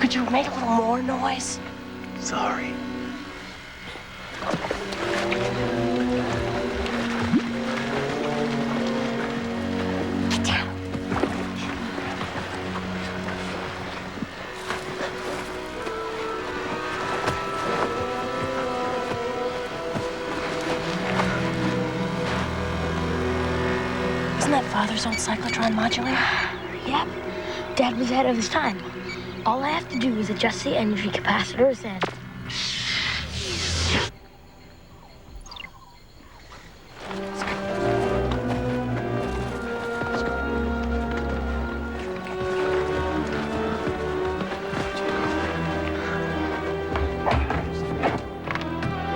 Could you make a little more noise? Sorry. Get down. Isn't that Father's old cyclotron modulator? Yep. Dad was ahead of his time. All I have to do is adjust the energy capacitors and...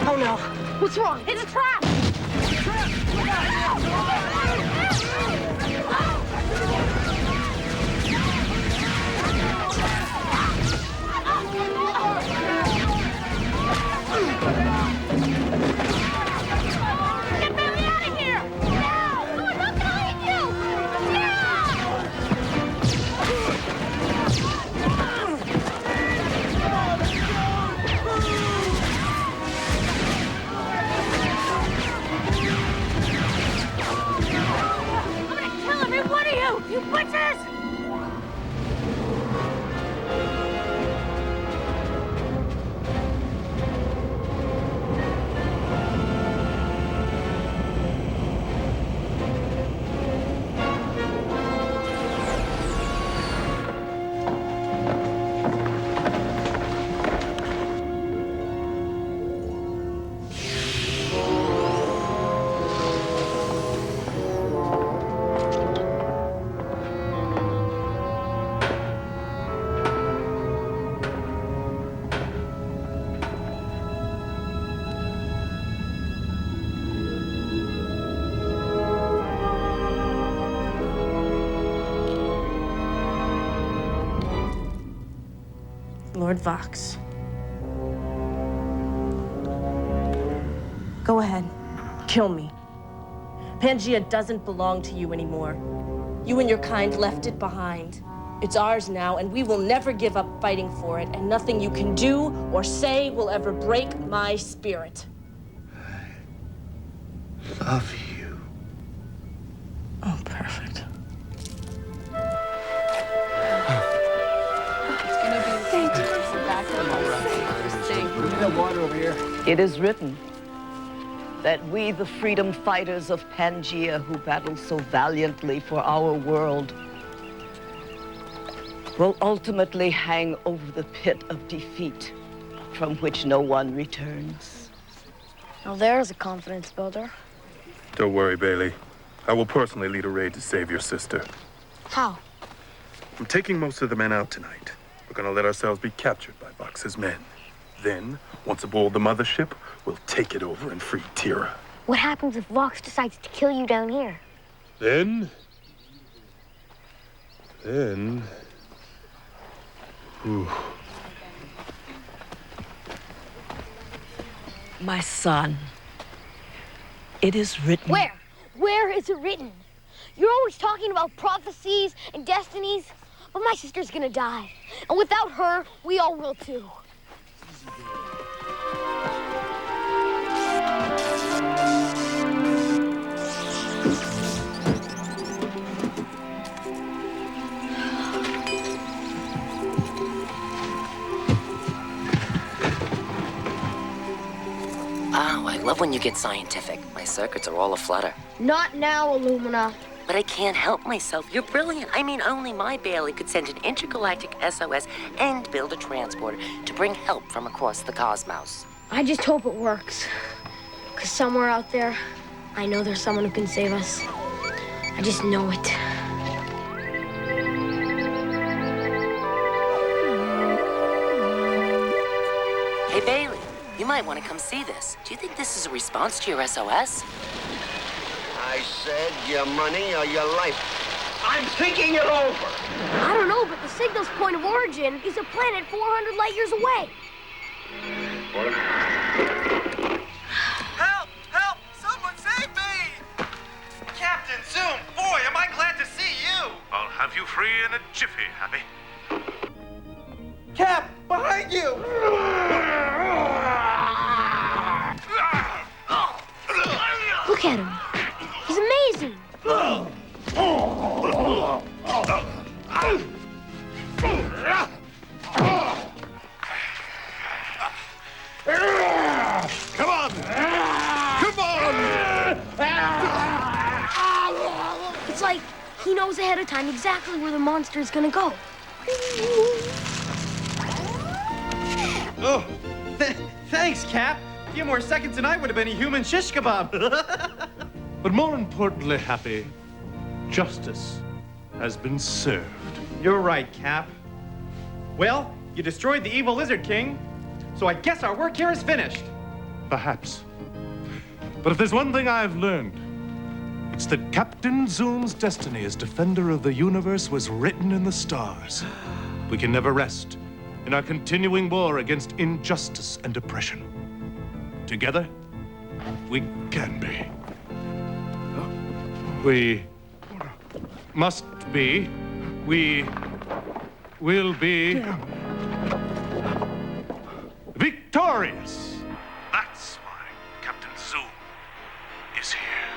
Oh no. What's wrong? It's a trap! Get Bailey out of here! No! Oh, I'm not gonna hit you! I'm gonna kill every one of you! You bitches! Lord Vox. Go ahead. Kill me. Pangea doesn't belong to you anymore. You and your kind left it behind. It's ours now, and we will never give up fighting for it, and nothing you can do or say will ever break my spirit. I love you. Oh, perfect. Water over here. It is written that we, the freedom fighters of Pangea who battle so valiantly for our world, will ultimately hang over the pit of defeat from which no one returns. Now there's a confidence builder. Don't worry, Bailey. I will personally lead a raid to save your sister. How? I'm taking most of the men out tonight. We're gonna let ourselves be captured by Vox's men. Then, once aboard the mothership, we'll take it over and free Tira. What happens if Vox decides to kill you down here? Then... Ooh. My son, it is written... Where? Where is it written? You're always talking about prophecies and destinies, but my sister's gonna die. And without her, we all will too. Oh, I love when you get scientific. My circuits are all aflutter. Not now, Illumina. But I can't help myself. You're brilliant. I mean, only my Bailey could send an intergalactic SOS and build a transporter to bring help from across the cosmos. I just hope it works. Because somewhere out there, I know there's someone who can save us. I just know it. Hey, Bailey, you might want to come see this. Do you think this is a response to your SOS? I said your money or your life. I'm thinking it over. I don't know, but the signal's point of origin is a planet 400 light years away. Help! Help! Someone save me! Captain Zoom, boy, am I glad to see you! I'll have you free in a jiffy, Happy. Cap, behind you! Look at him. He's amazing. Come on! Come on! It's like he knows ahead of time exactly where the monster is gonna go. Oh, thanks, Cap. A few more seconds and I would have been a human shish kebab. But more importantly, Happy, justice has been served. You're right, Cap. Well, you destroyed the evil Lizard King, so I guess our work here is finished. Perhaps. But if there's one thing I've learned, it's that Captain Zoom's destiny as defender of the universe was written in the stars. We can never rest in our continuing war against injustice and oppression. Together, we can be. We must be. We will be victorious. That's why Captain Zoom is here.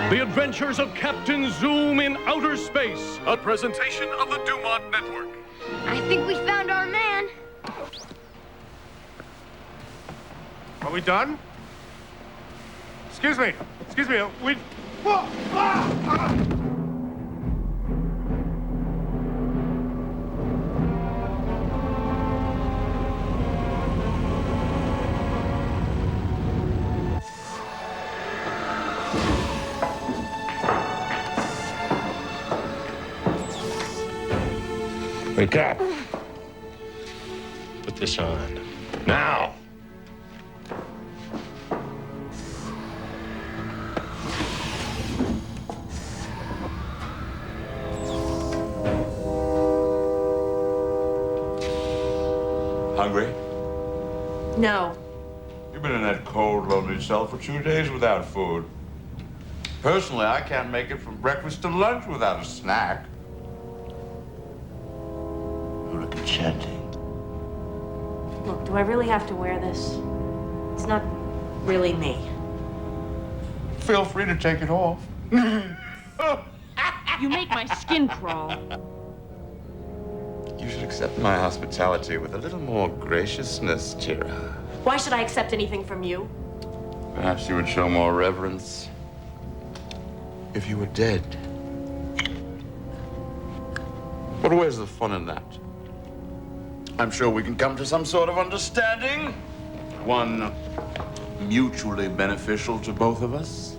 The Adventures of Captain Zoom in Outer Space, a presentation of the Dumont Network. I think we found our man. Are we done? Excuse me, we... Wake up. Put this on. Now. Hungry? No. You've been in that cold, lonely cell for 2 days without food. Personally, I can't make it from breakfast to lunch without a snack. You're looking enchanting. Look, do I really have to wear this? It's not really me. Feel free to take it off. You make my skin crawl. You should accept my hospitality with a little more graciousness, Tira. Why should I accept anything from you? Perhaps you would show more reverence if you were dead. But where's the fun in that? I'm sure we can come to some sort of understanding. One mutually beneficial to both of us.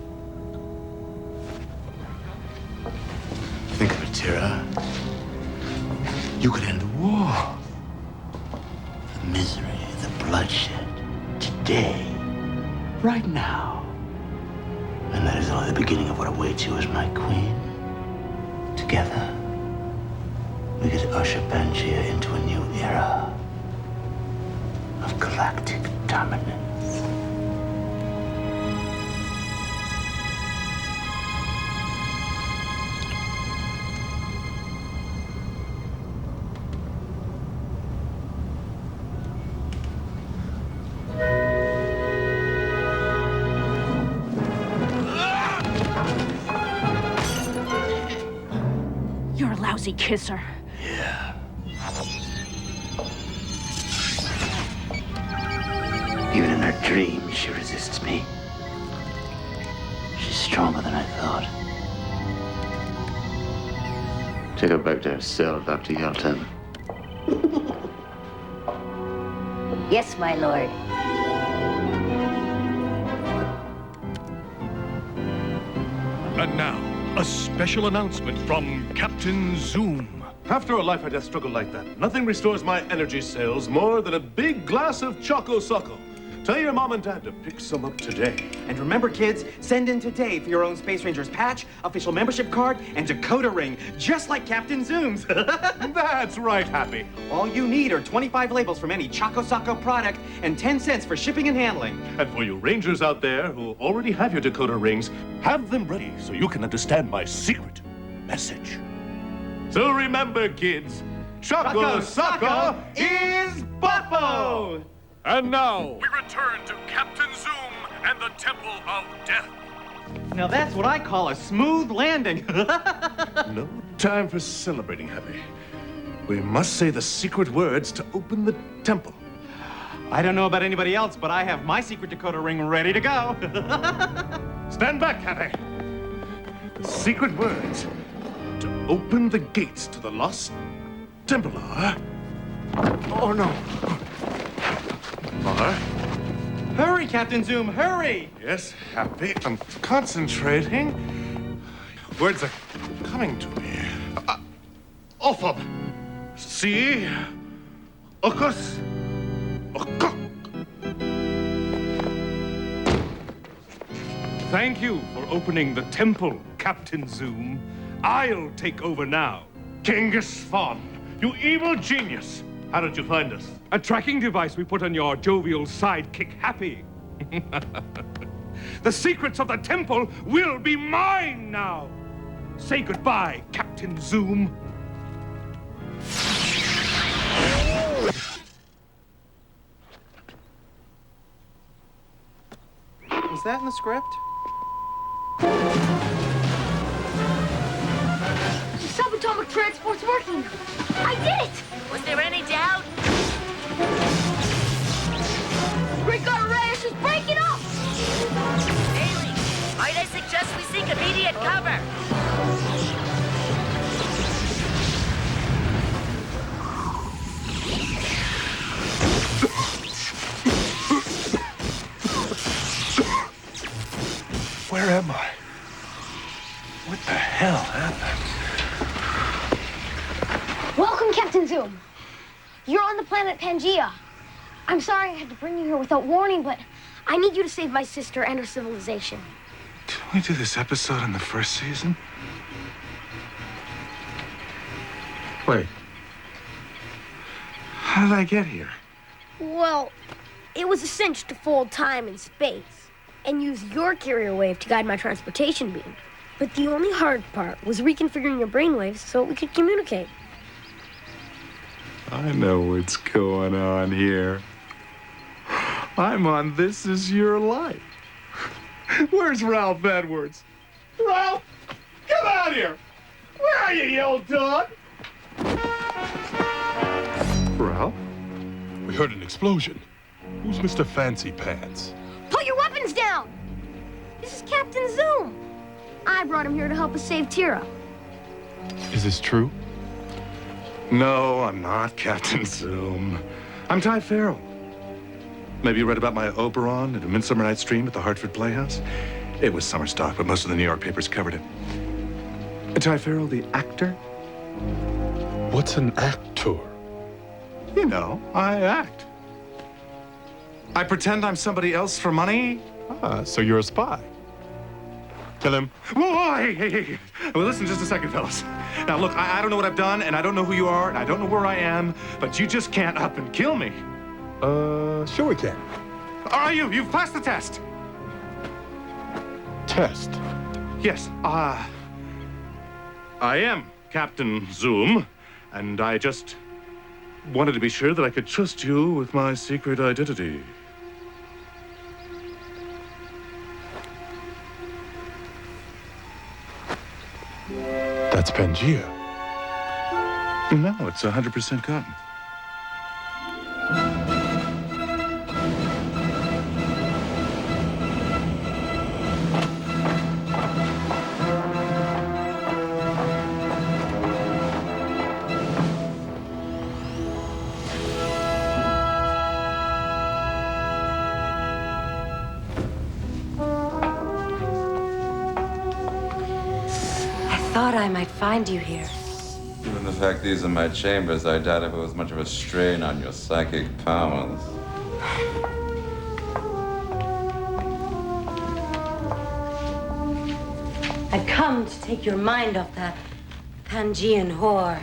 Think of it, Tira. You could end the war. The misery, the bloodshed. Today. Right now. And that is only the beginning of what awaits you as my queen. Together, we could usher Pangaea into a new era of galactic dominance. You're a lousy kisser. Yeah. Even in her dreams, she resists me. She's stronger than I thought. Take her back to her cell, Dr. Yelton. Yes, my lord. And now, a special announcement from Captain Zoom. After a life or death struggle like that, nothing restores my energy cells more than a big glass of Choco Suckle. Tell your mom and dad to pick some up today. And remember, kids, send in today for your own Space Rangers patch, official membership card, and decoder ring, just like Captain Zoom's. That's right, Happy. All you need are 25 labels from any Choco Saco product and 10 cents for shipping and handling. And for you Rangers out there who already have your decoder rings, have them ready so you can understand my secret message. So remember, kids, Shaka Saka is Boppo! And now, we return to Captain Zoom and the Temple of Death. Now that's what I call a smooth landing. No time for celebrating, Happy. We must say the secret words to open the temple. I don't know about anybody else, but I have my secret decoder ring ready to go. Stand back, Happy. The secret words to open the gates to the lost temple are... Oh, no. Are... Hurry, Captain Zoom, hurry! Yes, Happy. I'm concentrating. Words are coming to me. Ophab. See? Ocus. Okok. Thank you for opening the temple, Captain Zoom. I'll take over now. Genghis Khan, you evil genius. How did you find us? A tracking device we put on your jovial sidekick, Happy. The secrets of the temple will be mine now. Say goodbye, Captain Zoom. Was that in the script? The subatomic transport's working. I did it! Was there any doubt? Great God, Reyes is breaking up! Haley, might I suggest we seek immediate cover? Where am I? What the hell happened? Welcome, Captain Zoom. You're on the planet Pangea. I'm sorry I had to bring you here without warning, but I need you to save my sister and her civilization. Didn't we do this episode in the first season? Wait. How did I get here? Well, it was a cinch to fold time and space and use your carrier wave to guide my transportation beam. But the only hard part was reconfiguring your brainwaves so we could communicate. I know what's going on here. I'm on This Is Your Life. Where's Ralph Edwards? Ralph, come out here! Where are you, you old dog? Ralph? We heard an explosion. Who's Mr. Fancy Pants? Put your weapons down! This is Captain Zoom. I brought him here to help us save Tira. Is this true? No, I'm not Captain Zoom. I'm Ty Farrell. Maybe you read about my Oberon at A Midsummer Night's Dream at the Hartford Playhouse? It was summer stock, but most of the New York papers covered it. Ty Farrell, the actor? What's an actor? You know, I act. I pretend I'm somebody else for money. Ah, so you're a spy. Kill him. Whoa, hey. Well, listen just a second, fellas. Now, look, I don't know what I've done, and I don't know who you are, and I don't know where I am, but you just can't up and kill me. Sure we can. All right, you've passed the test. Test? Yes, I am Captain Zoom, and I just wanted to be sure that I could trust you with my secret identity. That's Pangea. No, it's 100% cotton. I thought I might find you here. Given the fact these are my chambers, I doubt if it was much of a strain on your psychic powers. I've come to take your mind off that Pangean whore.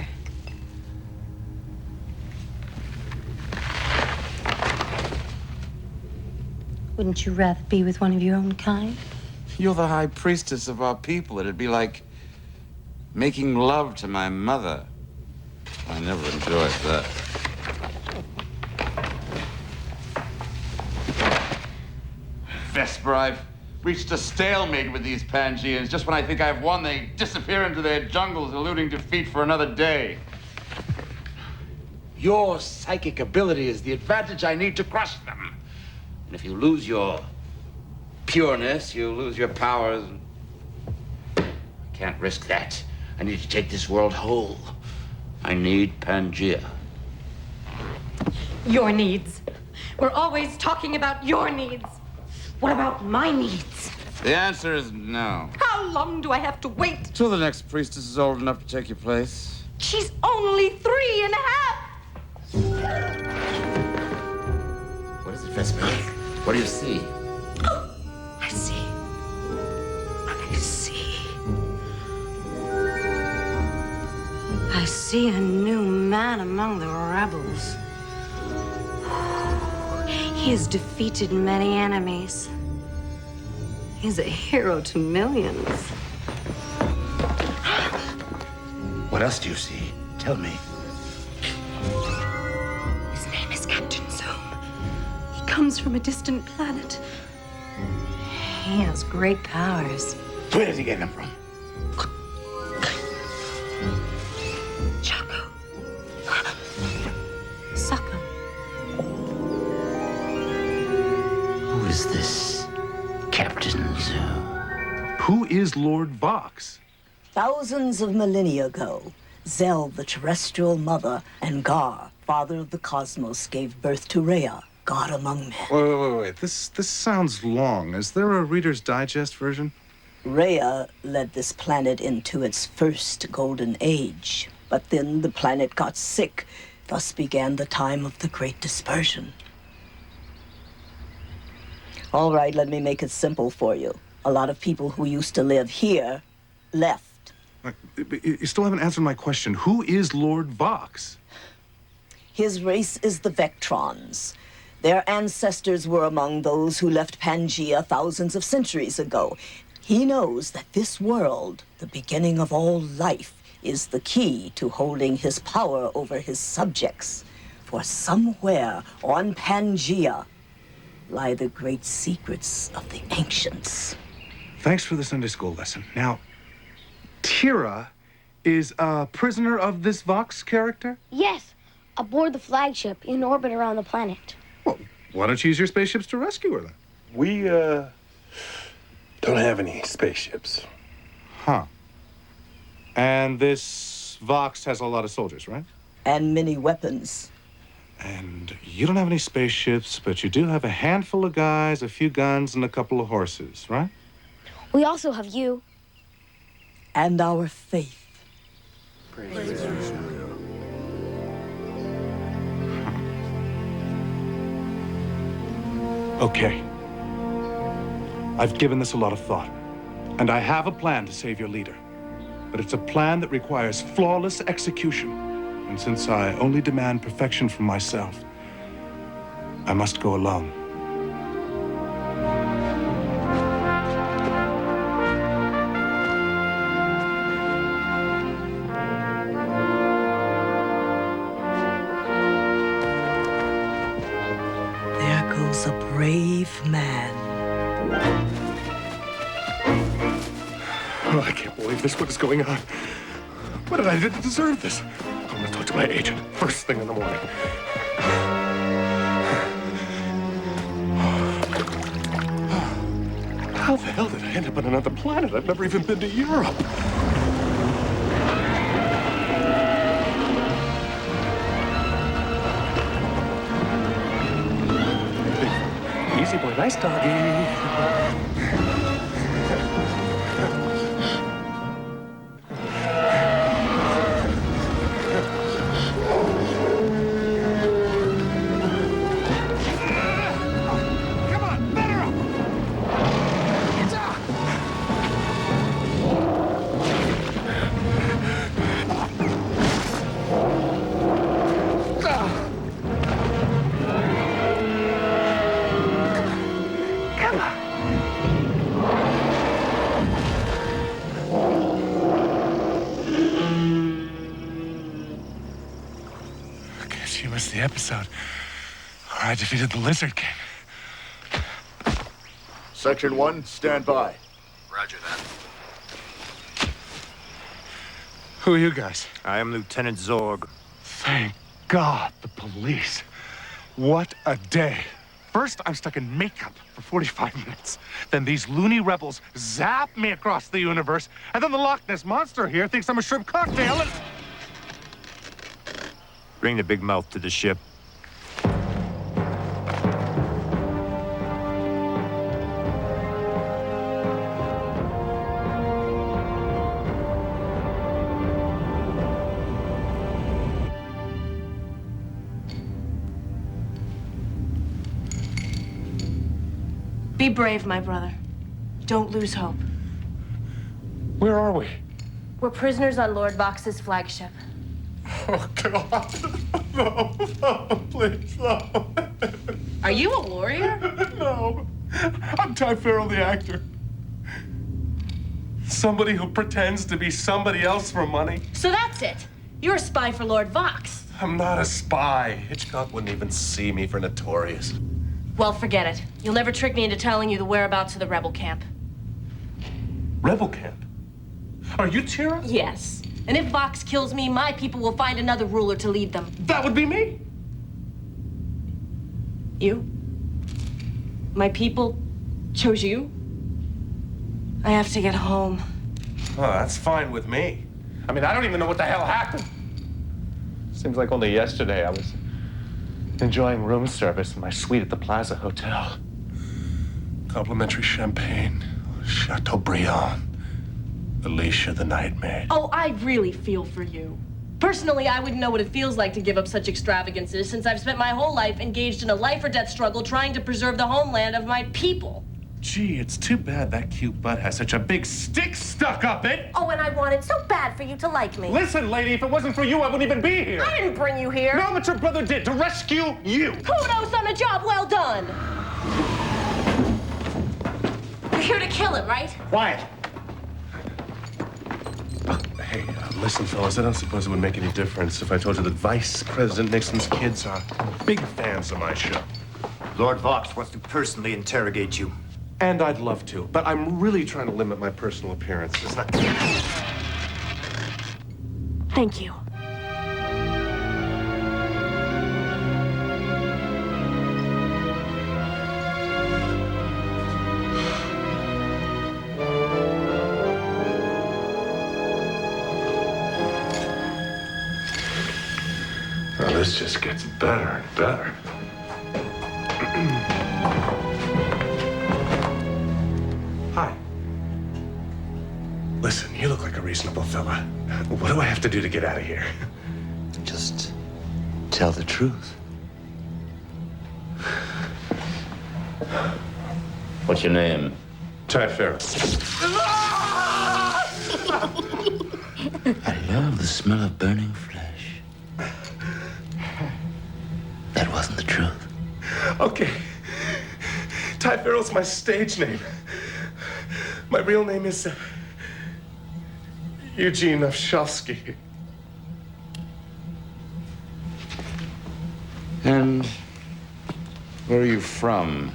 Wouldn't you rather be with one of your own kind? You're the high priestess of our people. It'd be like making love to my mother. I never enjoyed that. Vesper, I've reached a stalemate with these Pangeans. Just when I think I've won, they disappear into their jungles, eluding defeat for another day. Your psychic ability is the advantage I need to crush them. And if you lose your pureness, you lose your powers. I can't risk that. I need to take this world whole. I need Pangea. Your needs. We're always talking about your needs. What about my needs? The answer is no. How long do I have to wait? Till the next priestess is old enough to take your place. She's only 3.5. What is it, Vesper? What do you see? I see. I see a new man among the rebels. He has defeated many enemies. He's a hero to millions. What else do you see? Tell me. His name is Captain Zoom. He comes from a distant planet. He has great powers. Where did he get them from? Chaco. Suck him. Who is this Captain Zoom? Who is Lord Vox? Thousands of millennia ago, Zel, the terrestrial mother, and Gar, father of the cosmos, gave birth to Rhea, god among men. Wait. This sounds long. Is there a Reader's Digest version? Rhea led this planet into its first golden age, but then the planet got sick. Thus began the time of the Great Dispersion. All right, let me make it simple for you. A lot of people who used to live here left. You still haven't answered my question. Who is Lord Vox? His race is the Vectrons. Their ancestors were among those who left Pangea thousands of centuries ago. He knows that this world, the beginning of all life, is the key to holding his power over his subjects. For somewhere on Pangea lie the great secrets of the ancients. Thanks for the Sunday school lesson. Now, Tira is a prisoner of this Vox character? Yes, aboard the flagship in orbit around the planet. Well, why don't you use your spaceships to rescue her then? We, don't have any spaceships. Huh. And this Vox has a lot of soldiers, right? And many weapons. And you don't have any spaceships, but you do have a handful of guys, a few guns, and a couple of horses, right? We also have you. And our faith. Praise God. Okay. I've given this a lot of thought, and I have a plan to save your leader. But it's a plan that requires flawless execution. And since I only demand perfection from myself, I must go alone. There goes a brave man. Oh, I can't believe this. What is going on? What did I do to deserve this? I'm gonna talk to my agent first thing in the morning. How the hell did I end up on another planet? I've never even been to Europe. Easy boy, nice doggy. the episode where I defeated the Lizard King. Section 1, stand by. Roger that. Who are you guys? I am Lieutenant Zorg. Thank God, the police. What a day. First, I'm stuck in makeup for 45 minutes. Then these loony rebels zap me across the universe. And then the Loch Ness Monster here thinks I'm a shrimp cocktail and... Bring the big mouth to the ship. Be brave, my brother. Don't lose hope. Where are we? We're prisoners on Lord Vox's flagship. Oh, God. No, please, no. Are you a warrior? No. I'm Ty Farrell, the actor. Somebody who pretends to be somebody else for money. So that's it. You're a spy for Lord Vox. I'm not a spy. Hitchcock wouldn't even see me for Notorious. Well, forget it. You'll never trick me into telling you the whereabouts of the rebel camp. Rebel camp? Are you Tira? Yes. And if Vox kills me, my people will find another ruler to lead them. That would be me. You? My people chose you? I have to get home. Oh, that's fine with me. I mean, I don't even know what the hell happened. Seems like only yesterday I was enjoying room service in my suite at the Plaza Hotel. Complimentary champagne, Chateaubriand, Alicia the Nightmaid. Oh, I really feel for you. Personally, I wouldn't know what it feels like to give up such extravagances since I've spent my whole life engaged in a life or death struggle trying to preserve the homeland of my people. Gee, it's too bad that cute butt has such a big stick stuck up it. Oh, and I wanted so bad for you to like me. Listen, lady, if it wasn't for you, I wouldn't even be here. I didn't bring you here. No, but your brother did, to rescue you. Kudos on a job well done. You're here to kill him, right? Quiet. Hey, listen, fellas, I don't suppose it would make any difference if I told you that Vice President Nixon's kids are big fans of my show. Lord Vox wants to personally interrogate you. And I'd love to, but I'm really trying to limit my personal appearance. It's not... Thank you. Well, this just gets better and better. Hi. Listen, you look like a reasonable fella. What do I have to do to get out of here? Just tell the truth. What's your name? Ty Farrell. I love the smell of burning flesh. That wasn't the truth. Okay. Ty Farrell's my stage name. My real name is Eugene Ovshovsky. And where are you from,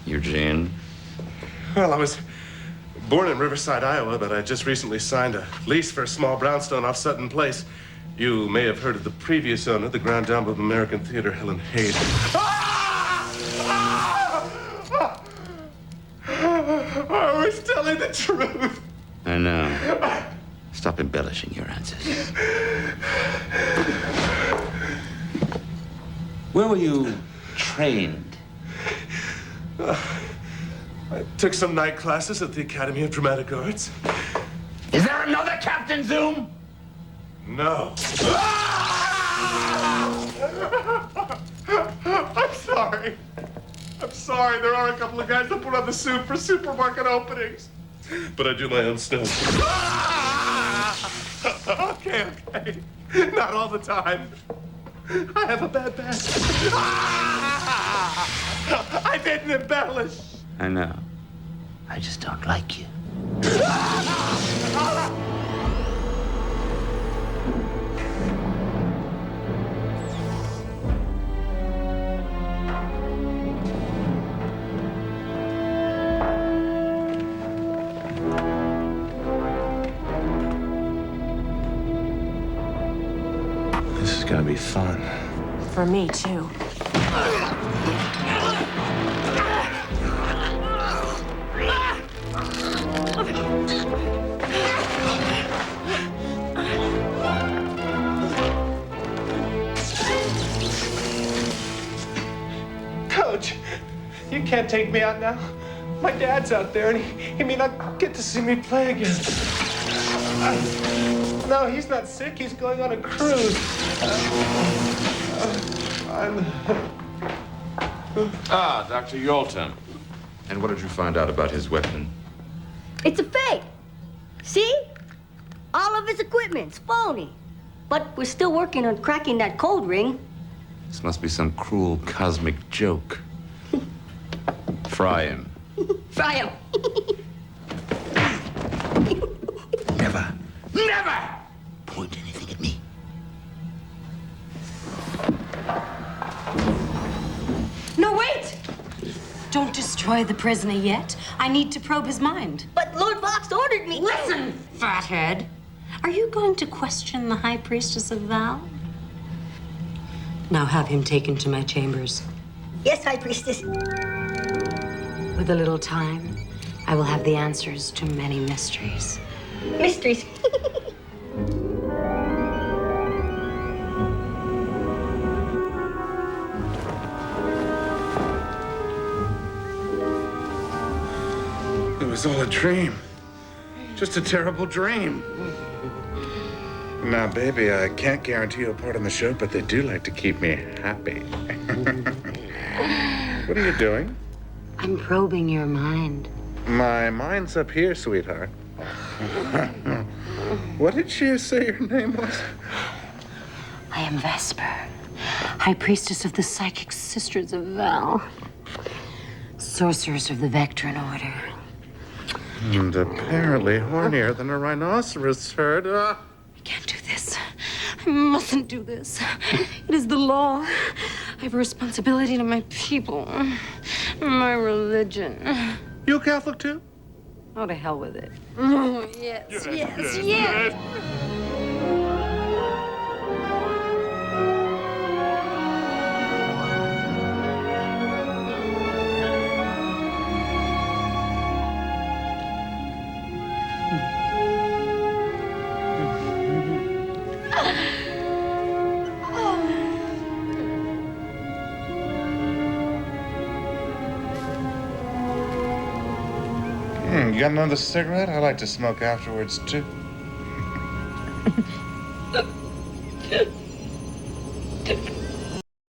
Eugene? Well, I was born in Riverside, Iowa, but I just recently signed a lease for a small brownstone off Sutton Place. You may have heard of the previous owner, the Grand Dame of American Theater, Helen Hayes. I was telling the truth. I know. Stop embellishing your answers. Where were you trained? I took some night classes at the Academy of Dramatic Arts. Is there another Captain Zoom? No. I'm sorry. I'm sorry. There are a couple of guys that put on the suit for supermarket openings. But I do my own stuff. Okay. Not all the time. I have a bad past. I didn't embellish. I know. I just don't like you. gonna be fun. For me, too. Coach, you can't take me out now. My dad's out there, and he may not get to see me play again. No, he's not sick. He's going on a cruise. Dr. Yolton. And what did you find out about his weapon? It's a fake. See? All of his equipment's phony. But we're still working on cracking that code ring. This must be some cruel cosmic joke. Fry him. Fry him. Never. Never! Point anything at me. No, wait! Don't destroy the prisoner yet. I need to probe his mind. But Lord Fox ordered me. Listen, fathead. Are you going to question the High Priestess of Val? Now have him taken to my chambers. Yes, High Priestess. With a little time, I will have the answers to many mysteries. Mysteries. It was all a dream. Just a terrible dream. Now, baby, I can't guarantee you a part on the show, but they do like to keep me happy. What are you doing? I'm probing your mind. My mind's up here, sweetheart. What did you say your name was? I am Vesper, High Priestess of the Psychic Sisters of Val. Sorcerers of the Vectron Order. And apparently hornier than a rhinoceros herd. I can't do this. I mustn't do this. It is the law. I have a responsibility to my people, my religion. You a Catholic too? Oh, to hell with it. Oh, yes. You got another cigarette? I like to smoke afterwards too.